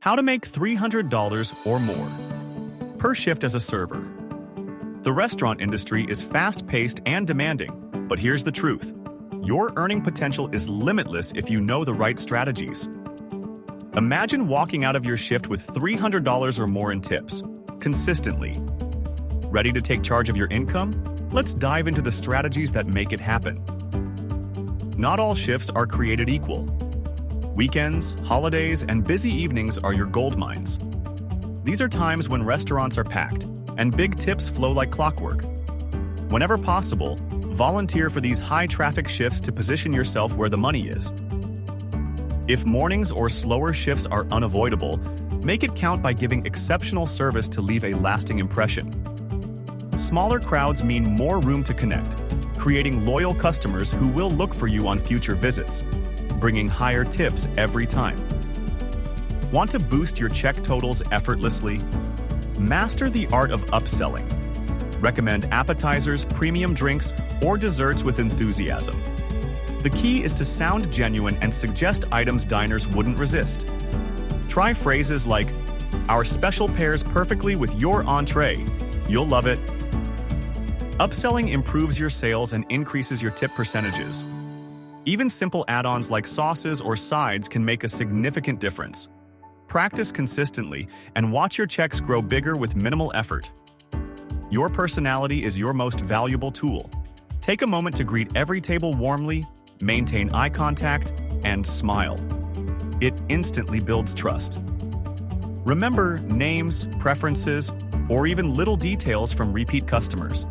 How to make $300 or more per shift as a server. The restaurant industry is fast-paced and demanding, but here's the truth. Your earning potential is limitless if you know the right strategies. Imagine walking out of your shift with $300 or more in tips, consistently. Ready to take charge of your income? Let's dive into the strategies that make it happen. Not all shifts are created equal. Weekends, holidays, and busy evenings are your gold mines. These are times when restaurants are packed, and big tips flow like clockwork. Whenever possible, volunteer for these high-traffic shifts to position yourself where the money is. If mornings or slower shifts are unavoidable, make it count by giving exceptional service to leave a lasting impression. Smaller crowds mean more room to connect, creating loyal customers who will look for you on future visits, bringing higher tips every time. Want to boost your check totals effortlessly? Master the art of upselling. Recommend appetizers, premium drinks, or desserts with enthusiasm. The key is to sound genuine and suggest items diners wouldn't resist. Try phrases like, "Our special pairs perfectly with your entree. You'll love it." Upselling improves your sales and increases your tip percentages. Even simple add-ons like sauces or sides can make a significant difference. Practice consistently and watch your checks grow bigger with minimal effort. Your personality is your most valuable tool. Take a moment to greet every table warmly, maintain eye contact, and smile. It instantly builds trust. Remember names, preferences, or even little details from repeat customers.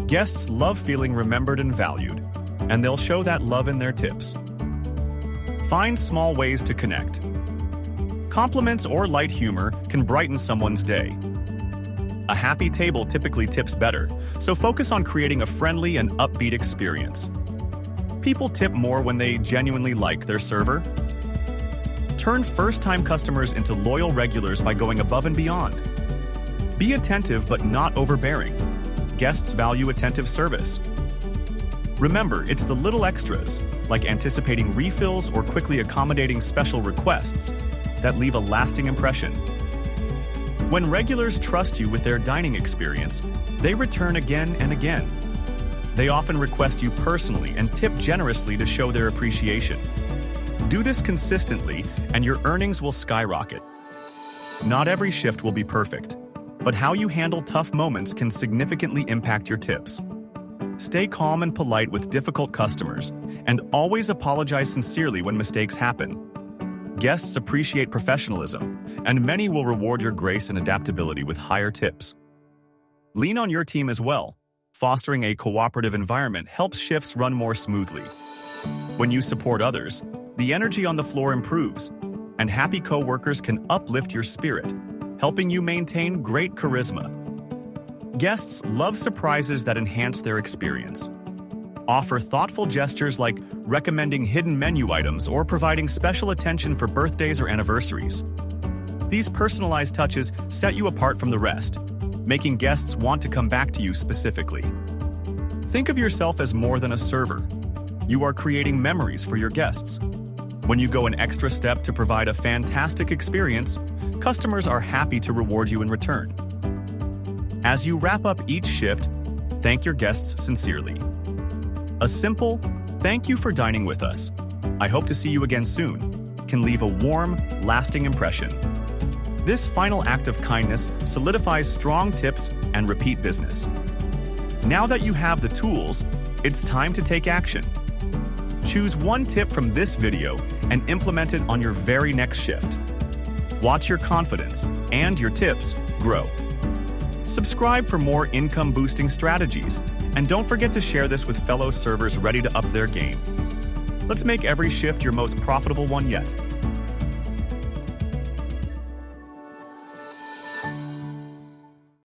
Guests love feeling remembered and valued, and they'll show that love in their tips. Find small ways to connect. Compliments or light humor can brighten someone's day. A happy table typically tips better, so focus on creating a friendly and upbeat experience. People tip more when they genuinely like their server. Turn first-time customers into loyal regulars by going above and beyond. Be attentive but not overbearing. Guests value attentive service. Remember, it's the little extras, like anticipating refills or quickly accommodating special requests, that leave a lasting impression. When regulars trust you with their dining experience, they return again and again. They often request you personally and tip generously to show their appreciation. Do this consistently, and your earnings will skyrocket. Not every shift will be perfect, but how you handle tough moments can significantly impact your tips. Stay calm and polite with difficult customers, and always apologize sincerely when mistakes happen. Guests appreciate professionalism, and many will reward your grace and adaptability with higher tips. Lean on your team as well. Fostering a cooperative environment helps shifts run more smoothly. When you support others, the energy on the floor improves, and happy coworkers can uplift your spirit, helping you maintain great charisma. Guests love surprises that enhance their experience. Offer thoughtful gestures like recommending hidden menu items or providing special attention for birthdays or anniversaries. These personalized touches set you apart from the rest, making guests want to come back to you specifically. Think of yourself as more than a server. You are creating memories for your guests. When you go an extra step to provide a fantastic experience, customers are happy to reward you in return. As you wrap up each shift, thank your guests sincerely. A simple, "Thank you for dining with us. I hope to see you again soon," can leave a warm, lasting impression. This final act of kindness solidifies strong tips and repeat business. Now that you have the tools, it's time to take action. Choose one tip from this video and implement it on your very next shift. Watch your confidence and your tips grow. Subscribe for more income-boosting strategies, and don't forget to share this with fellow servers ready to up their game. Let's make every shift your most profitable one yet.